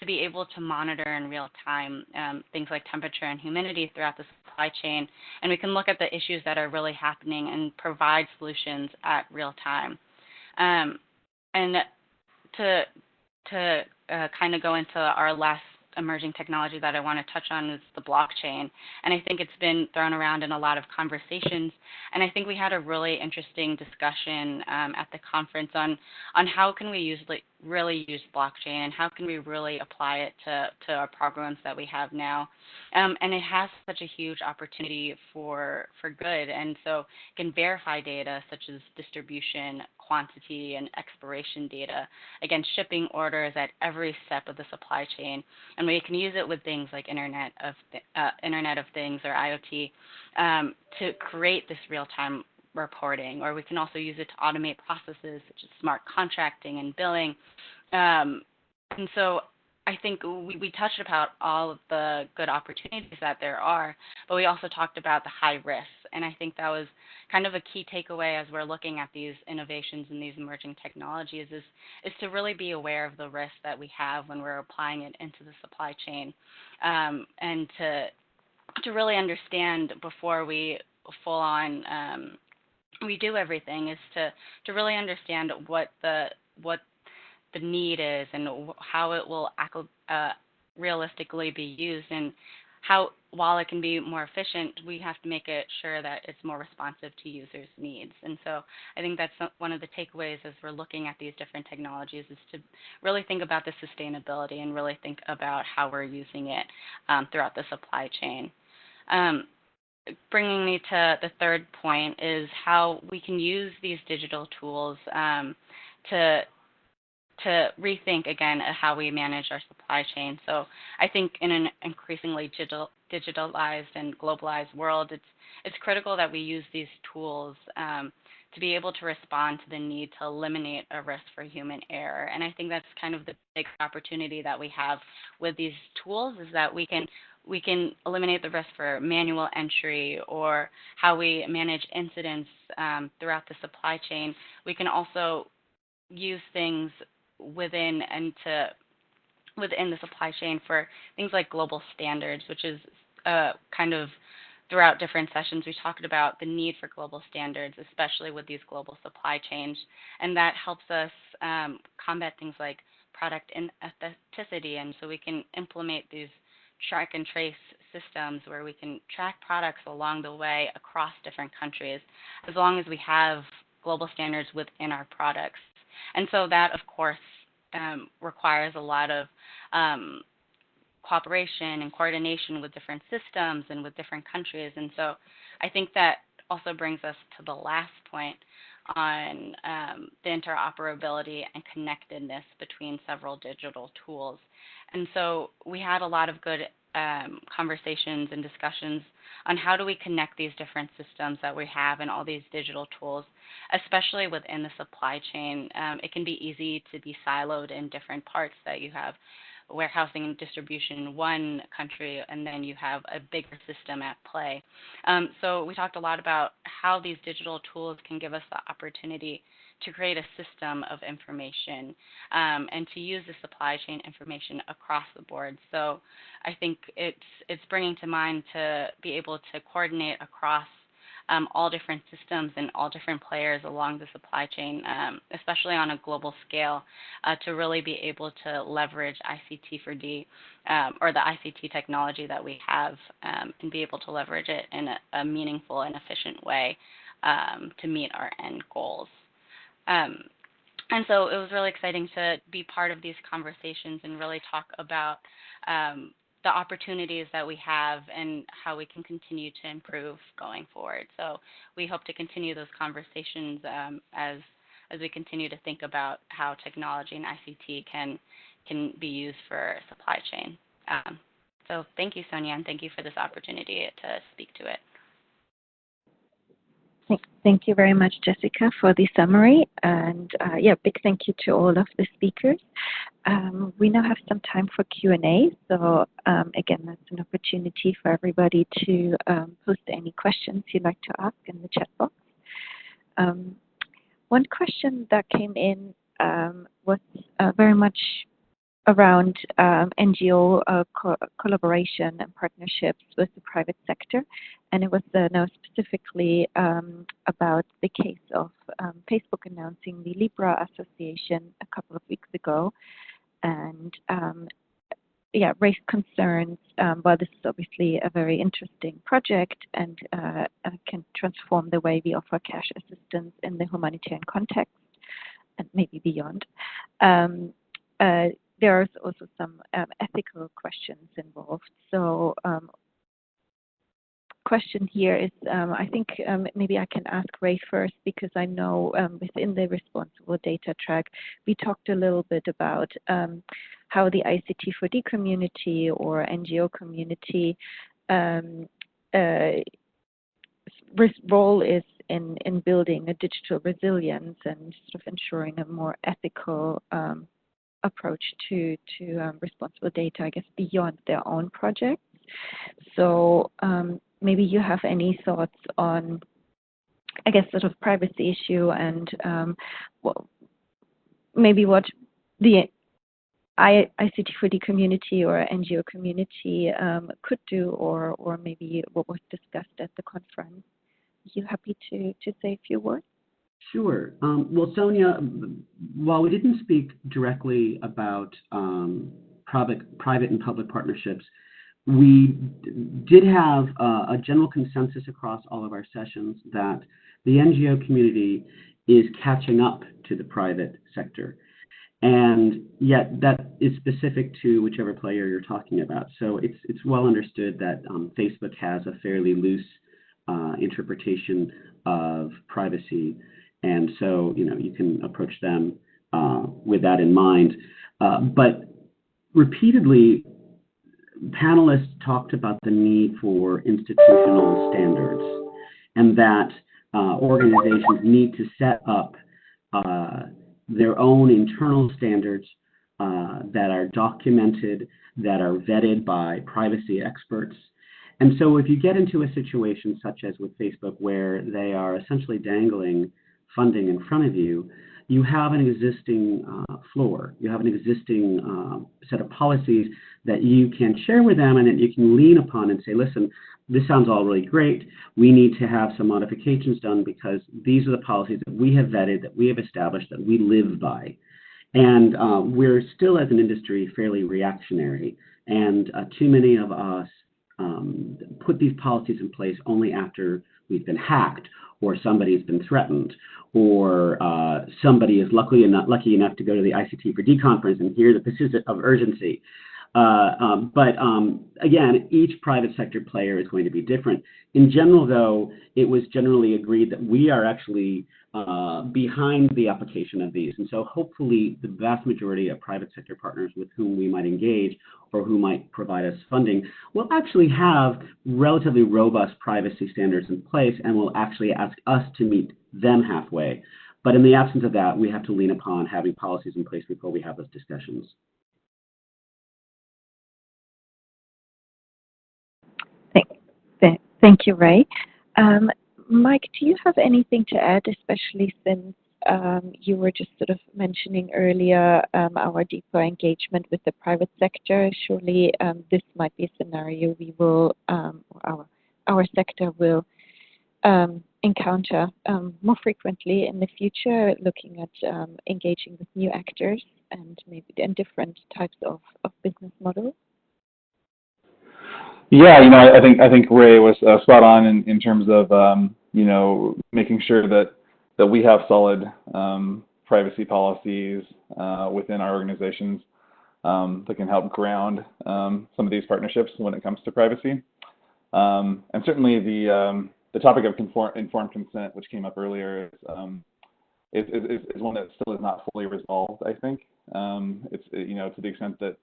to be able to monitor in real time things like temperature and humidity throughout the supply chain. And we can look at the issues that are really happening and provide solutions at real time. And to kind of go into our last emerging technology that I want to touch on is the blockchain. And I think it's been thrown around in a lot of conversations. And I think we had a really interesting discussion at the conference on how can we really use blockchain, and how can we really apply it to our programs that we have now. And it has such a huge opportunity for good. And so it can verify data such as distribution, quantity, and expiration data, again, shipping orders at every step of the supply chain. And we can use it with things like Internet of Things, or IoT, to create this real-time reporting. Or we can also use it to automate processes such as smart contracting and billing. And so I think we touched about all of the good opportunities that there are, but we also talked about the high risks. And I think that was kind of a key takeaway as we're looking at these innovations and these emerging technologies, is to really be aware of the risks that we have when we're applying it into the supply chain, and to really understand before we full on we do everything, is to really understand what the need is, and how it will realistically be used, and how, while it can be more efficient, we have to make it sure that it's more responsive to users' needs. And so I think that's one of the takeaways as we're looking at these different technologies, is to really think about the sustainability and really think about how we're using it throughout the supply chain. Bringing me to the third point is how we can use these digital tools to rethink, again, how we manage our supply chain. So I think in an increasingly digitalized and globalized world, it's critical that we use these tools to be able to respond to the need to eliminate a risk for human error. And I think that's kind of the big opportunity that we have with these tools, is that we can eliminate the risk for manual entry, or how we manage incidents throughout the supply chain. We can also use things within the supply chain for things like global standards, which is kind of throughout different sessions we talked about the need for global standards, especially with these global supply chains, and that helps us combat things like product inauthenticity. And so we can implement these track and trace systems where we can track products along the way across different countries, as long as we have global standards within our products. And so that, of course, requires a lot of cooperation and coordination with different systems and with different countries. And so I think that also brings us to the last point on the interoperability and connectedness between several digital tools. And so we had a lot of good conversations and discussions on how do we connect these different systems that we have and all these digital tools, especially within the supply chain. It can be easy to be siloed in different parts, that you have warehousing and distribution in one country, and then you have a bigger system at play. So we talked a lot about how these digital tools can give us the opportunity to create a system of information and to use the supply chain information across the board. So I think it's bringing to mind to be able to coordinate across all different systems and all different players along the supply chain, especially on a global scale, to really be able to leverage ICT4D or the ICT technology that we have, and be able to leverage it in a meaningful and efficient way to meet our end goals. And so it was really exciting to be part of these conversations and really talk about the opportunities that we have and how we can continue to improve going forward. So we hope to continue those conversations as we continue to think about how technology and ICT can be used for supply chain. So thank you, Sonia, and thank you for this opportunity to speak to it. Thank you very much, Jessica, for the summary. And yeah, big thank you to all of the speakers. We now have some time for Q&A. So again, that's an opportunity for everybody to post any questions you'd like to ask in the chat box. One question that came in was very much around NGO collaboration and partnerships with the private sector. And it was now specifically about the case of Facebook announcing the Libra Association a couple of weeks ago. And yeah, raised concerns. While this is obviously a very interesting project and can transform the way we offer cash assistance in the humanitarian context and maybe beyond. There are also some ethical questions involved. So question here is, I think maybe I can ask Ray first, because I know within the responsible data track, we talked a little bit about how the ICT4D community or NGO community role is in building a digital resilience and sort of ensuring a more ethical approach to responsible data, I guess, beyond their own projects. So maybe you have any thoughts on, I guess, sort of privacy issue and maybe what the ICT4D community or NGO community could do, or maybe what was discussed at the conference. Are you happy to say a few words? Sure. Well, Sonia, while we didn't speak directly about private and public partnerships, we did have a general consensus across all of our sessions that the NGO community is catching up to the private sector. And yet that is specific to whichever player you're talking about. So it's well understood that Facebook has a fairly loose interpretation of privacy. And so, you can approach them with that in mind. But repeatedly, panelists talked about the need for institutional standards and that organizations need to set up their own internal standards that are documented, that are vetted by privacy experts. And so if you get into a situation such as with Facebook, where they are essentially dangling funding in front of you, you have an existing floor. You have an existing set of policies that you can share with them and that you can lean upon and say, listen, this sounds all really great. We need to have some modifications done because these are the policies that we have vetted, that we have established, that we live by. And we're still, as an industry, fairly reactionary. And too many of us put these policies in place only after we've been hacked, or somebody's been threatened, or somebody is lucky enough to go to the ICT4D conference and hear that this is of urgency. But again, each private sector player is going to be different. In general, though, it was generally agreed that we are actually behind the application of these. And so hopefully the vast majority of private sector partners with whom we might engage or who might provide us funding will actually have relatively robust privacy standards in place and will actually ask us to meet them halfway. But in the absence of that, we have to lean upon having policies in place before we have those discussions. Thank you, Ray. Mike, do you have anything to add, especially since you were just sort of mentioning earlier our deeper engagement with the private sector? Surely this might be a scenario we will, our sector will encounter more frequently in the future, looking at engaging with new actors and maybe in different types of business models. Yeah, I think Ray was spot on in terms of making sure that we have solid privacy policies within our organizations that can help ground some of these partnerships when it comes to privacy. And certainly the topic of informed consent, which came up earlier, is one that still is not fully resolved. I think it's to the extent that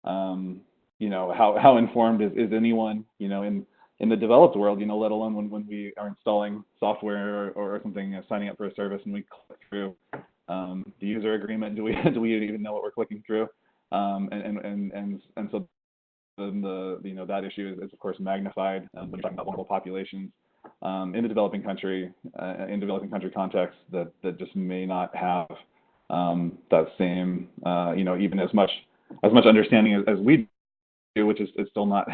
how informed is anyone, in in the developed world, let alone when we are installing software or something, signing up for a service, and we click through the user agreement. Do we even know what we're clicking through? And so then that issue is of course magnified when you're talking about vulnerable populations in the developing country context that just may not have that same even as much understanding as we do, which is still not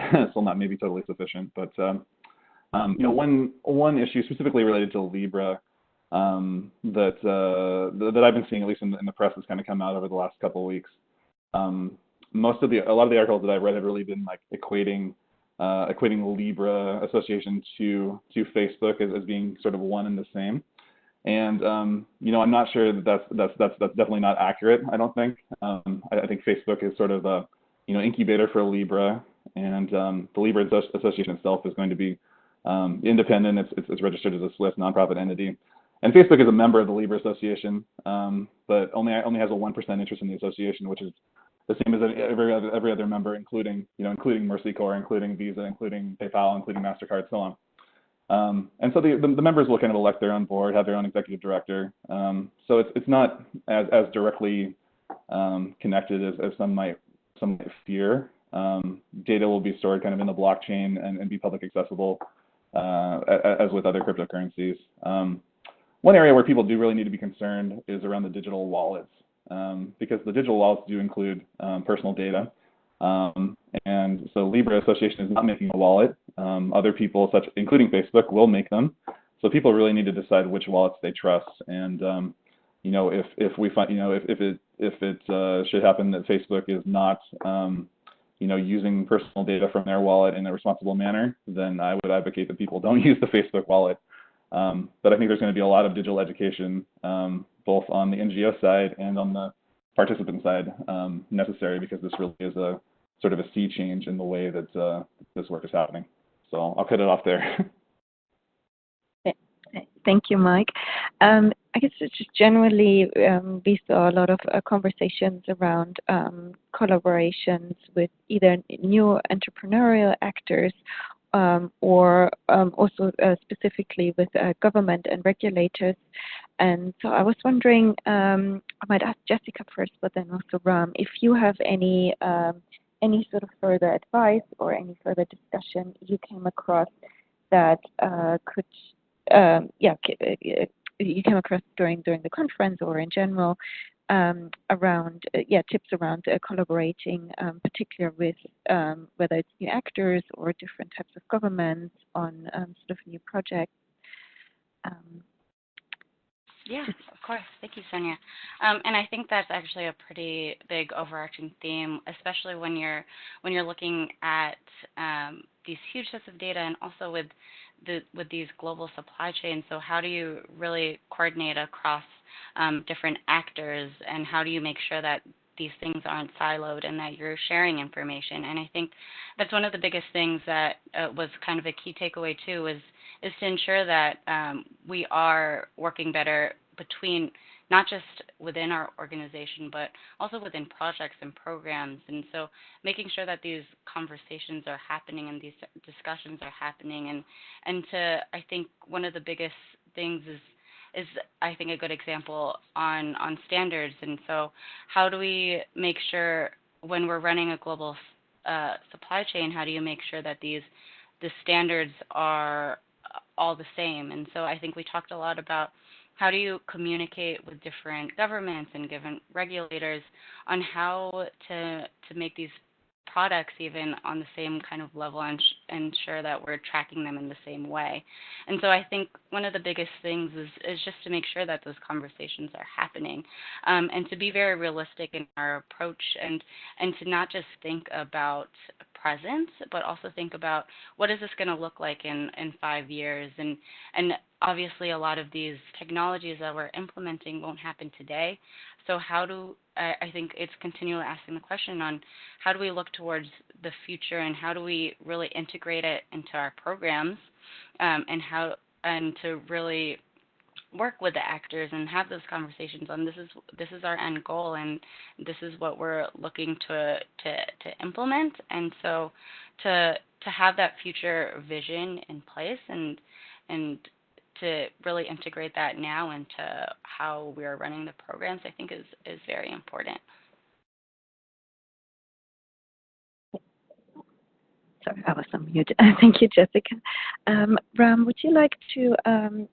maybe totally sufficient. But one issue specifically related to Libra that I've been seeing, at least in the press, has kind of come out over the last couple of weeks. A lot of the articles that I've read have really been like equating Libra Association to Facebook as being sort of one and the same. And I'm not sure that's definitely not accurate. I don't think. I think Facebook is sort of a incubator for Libra, and the Libra Association itself is going to be independent. It's registered as a Swiss nonprofit entity, and Facebook is a member of the Libra Association, but only has a 1% interest in the association, which is the same as every other member, including Mercy Corps, including Visa, including PayPal, including MasterCard, so on. And so the members will kind of elect their own board, have their own executive director. So it's not as directly connected as some might fear. Data will be stored kind of in the blockchain and be public accessible, as with other cryptocurrencies. One area where people do really need to be concerned is around the digital wallets, because the digital wallets do include personal data. And so Libra Association is not making a wallet. Other people, including Facebook, will make them. So people really need to decide which wallets they trust. And if we find, if it should happen that Facebook is not, using personal data from their wallet in a responsible manner, then I would advocate that people don't use the Facebook wallet. But I think there's going to be a lot of digital education, both on the NGO side and on the participant side, necessary, because this really is a sort of a sea change in the way that this work is happening. So I'll cut it off there. Thank you, Mike. I guess it's just generally we saw a lot of conversations around collaborations with either new entrepreneurial actors or also specifically with government and regulators. And so I was wondering, I might ask Jessica first, but then also Ram, if you have any sort of further advice or any further discussion you came across that you came across during the conference or in general around tips around collaborating, particularly with whether it's new actors or different types of governments on sort of new projects. Yeah, of course. Thank you, Sonia. And I think that's actually a pretty big overarching theme, especially when you're looking at these huge sets of data, and also with these global supply chains. So how do you really coordinate across different actors, and how do you make sure that these things aren't siloed and that you're sharing information? And I think that's one of the biggest things that was kind of a key takeaway too, is to ensure that we are working better between, not just within our organization, but also within projects and programs. And so making sure that these conversations are happening and these discussions are happening. And I think one of the biggest things is I think a good example on standards. And so how do we make sure when we're running a global supply chain, how do you make sure that the standards are all the same? And so I think we talked a lot about how do you communicate with different governments and different regulators on how to make these products even on the same kind of level and ensure that we're tracking them in the same way. And so I think one of the biggest things is just to make sure that those conversations are happening, and to be very realistic in our approach, and to not just think about present, but also think about what is this going to look like in 5 years. And obviously a lot of these technologies that we're implementing won't happen today. So I think it's continually asking the question on how do we look towards the future, and how do we really integrate it into our programs, and to really work with the actors and have those conversations on this is our end goal, and this is what we're looking to implement. And so to have that future vision in place and to really integrate that now into how we are running the programs, I think is very important. Sorry, I was on mute. Thank you, Jessica. Ram, would you like to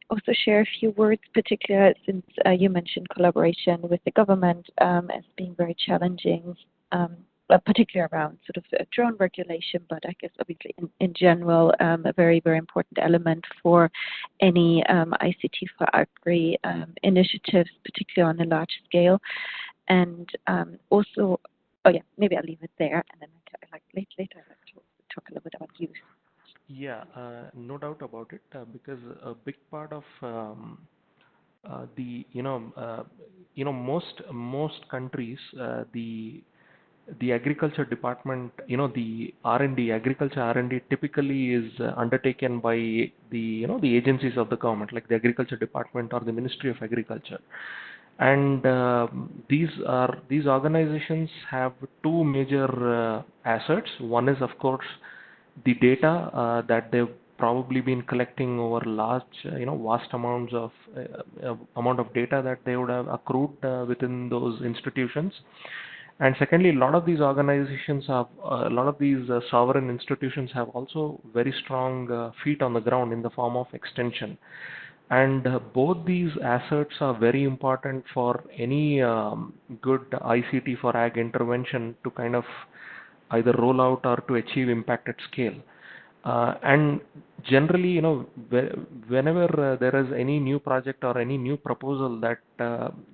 also share a few words, particularly since you mentioned collaboration with the government as being very challenging, particularly around sort of drone regulation, but I guess obviously in general, a very, very important element for any ICT4Agri initiatives, particularly on a large scale. And also, oh yeah, maybe I'll leave it there, and then later I'd like to talk a little bit about youth. Yeah, no doubt about it, because a big part of most countries, the agriculture department, the R&D, agriculture R&D typically is undertaken by the agencies of the government, like the agriculture department or the Ministry of Agriculture. And these organizations have two major assets. One is, of course, the data that they've probably been collecting over large, vast amounts of amount of data that they would have accrued within those institutions. And secondly, a lot of these organizations have, a lot of these sovereign institutions have also very strong feet on the ground in the form of extension. And both these assets are very important for any good ICT for ag intervention to kind of either roll out or to achieve impact at scale. And generally, whenever there is any new project or any new proposal that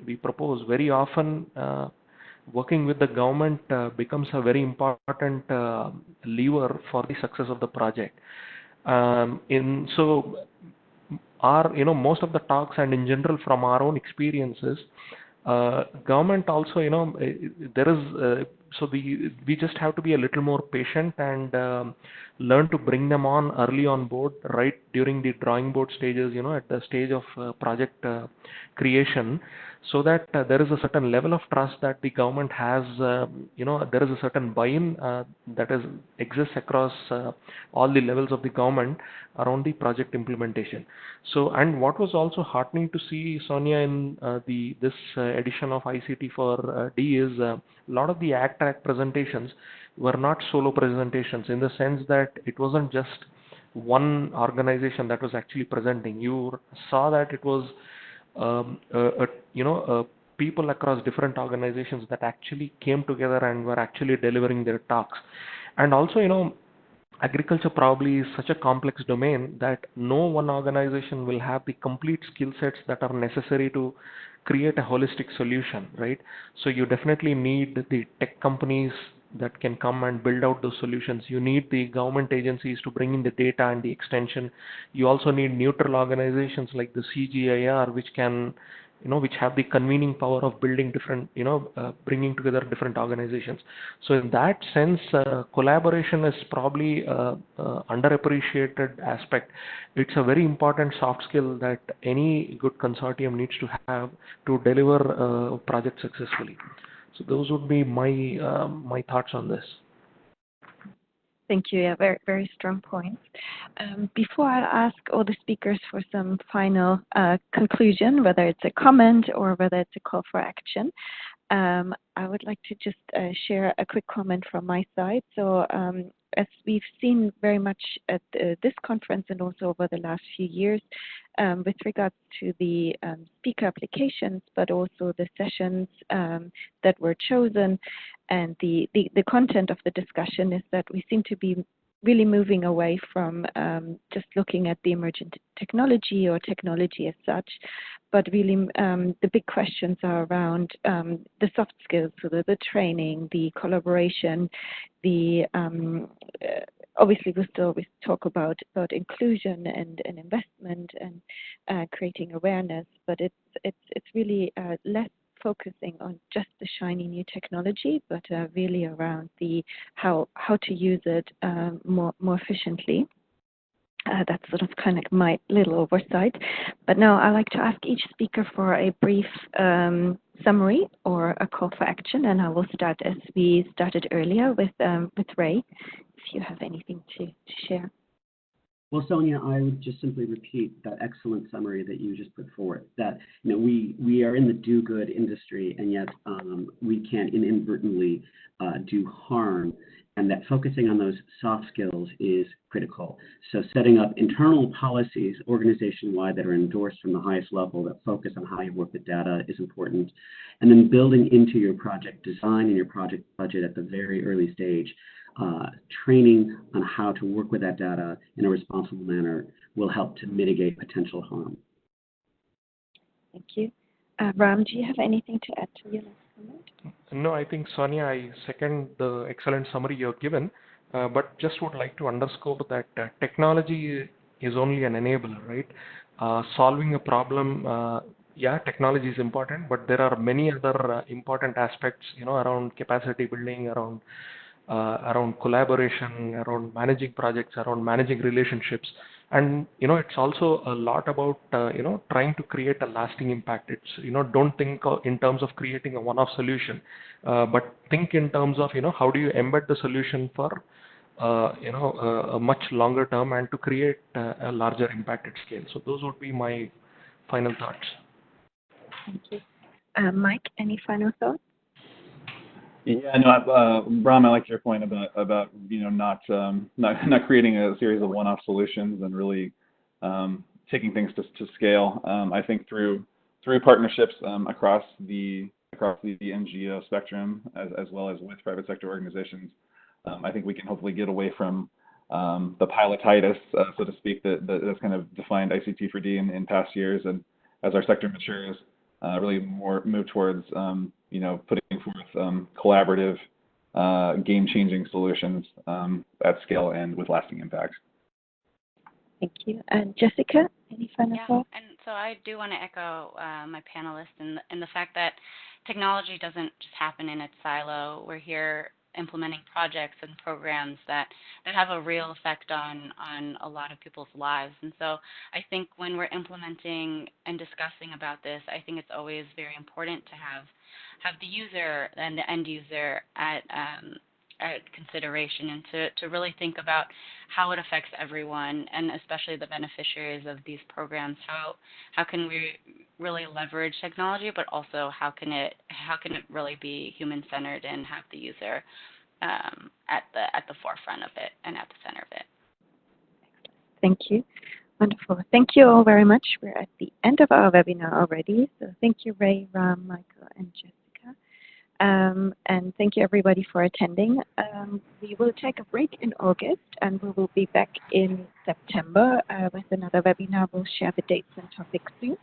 we propose, very often working with the government becomes a very important lever for the success of the project. Most of the talks, and in general from our own experiences, government also, there is we just have to be a little more patient and learn to bring them on early on board, right during the drawing board stages, at the stage of project creation, so that there is a certain level of trust that the government has, there is a certain buy-in that exists across all the levels of the government around the project implementation. So, and what was also heartening to see, Sonia, in this edition of ICT4D is a lot of the AgTrack presentations were not solo presentations, in the sense that it wasn't just one organization that was actually presenting. You saw that it was people across different organizations that actually came together and were actually delivering their talks. And also, agriculture probably is such a complex domain that no one organization will have the complete skill sets that are necessary to create a holistic solution, right? So you definitely need the tech companies that can come and build out those solutions. You need the government agencies to bring in the data and the extension. You also need neutral organizations like the CGIAR, which can, which have the convening power of building different, bringing together different organizations. So in that sense, collaboration is probably underappreciated aspect. It's a very important soft skill that any good consortium needs to have to deliver a project successfully. So those would be my my thoughts on this. Thank you. Yeah, very, very strong points. Before I ask all the speakers for some final conclusion, whether it's a comment or whether it's a call for action, I would like to just share a quick comment from my side. So as we've seen very much at this conference and also over the last few years, with regards to the speaker applications, but also the sessions that were chosen and the content of the discussion, is that we seem to be really moving away from just looking at the emergent technology or technology as such, but really the big questions are around the soft skills, so the training, the collaboration, the obviously we still always talk about inclusion and investment and creating awareness, but it's really less focusing on just the shiny new technology, but really around the how to use it more efficiently. That's sort of kind of my little oversight. But now I'd like to ask each speaker for a brief summary or a call for action, and I will start as we started earlier with Ray, if you have anything to share. Well, Sonia, I would just simply repeat that excellent summary that you just put forward, that we are in the do-good industry, and yet we can inadvertently do harm, and that focusing on those soft skills is critical. So setting up internal policies organization-wide that are endorsed from the highest level that focus on how you work with data is important. And then building into your project design and your project budget at the very early stage, training on how to work with that data in a responsible manner will help to mitigate potential harm. Thank you. Ram, do you have anything to add to your last comment? No, I think, Sonia, I second the excellent summary you have given, but just would like to underscore that technology is only an enabler, right? Solving a problem, yeah, technology is important, but there are many other important aspects, around capacity building, around collaboration, around managing projects, around managing relationships. And, it's also a lot about, trying to create a lasting impact. It's, don't think in terms of creating a one-off solution, but think in terms of, how do you embed the solution for, a much longer term and to create a larger impact at scale. So those would be my final thoughts. Thank you. Mike, any final thoughts? Yeah, no, Bram, I like your point about not creating a series of one-off solutions and really taking things to scale. I think through partnerships across the NGO spectrum as well as with private sector organizations, I think we can hopefully get away from the pilotitis, so to speak, that's kind of defined ICT4D in past years, and as our sector matures, really more move towards putting forth collaborative, game-changing solutions at scale and with lasting impact. Thank you. And Jessica, any final thoughts? And so I do want to echo my panelists in the fact that technology doesn't just happen in its silo. We're here implementing projects and programs that have a real effect on a lot of people's lives. And so I think when we're implementing and discussing about this, I think it's always very important to have the user and the end user at consideration, and to really think about how it affects everyone, and especially the beneficiaries of these programs. How can we really leverage technology, but also how can it really be human-centered and have the user at the forefront of it and at the center of it. Thank you. Wonderful. Thank you all very much. We're at the end of our webinar already. So thank you, Ray, Ram, Michael, and Jessica. And thank you, everybody, for attending. We will take a break in August, and we will be back in September with another webinar. We'll share the dates and topics soon.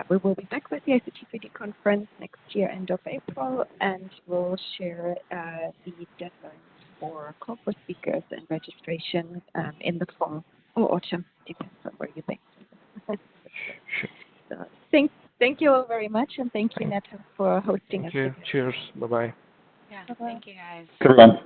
We will be back with the ICT4D Conference next year, end of April, and we'll share the deadlines for call for speakers and registration in the fall or autumn, depends on where you're based. So thank you all very much, and thank you, NetHope, for hosting us. Thank you. Cheers. Bye-bye. Yeah, thank you, guys. Everyone.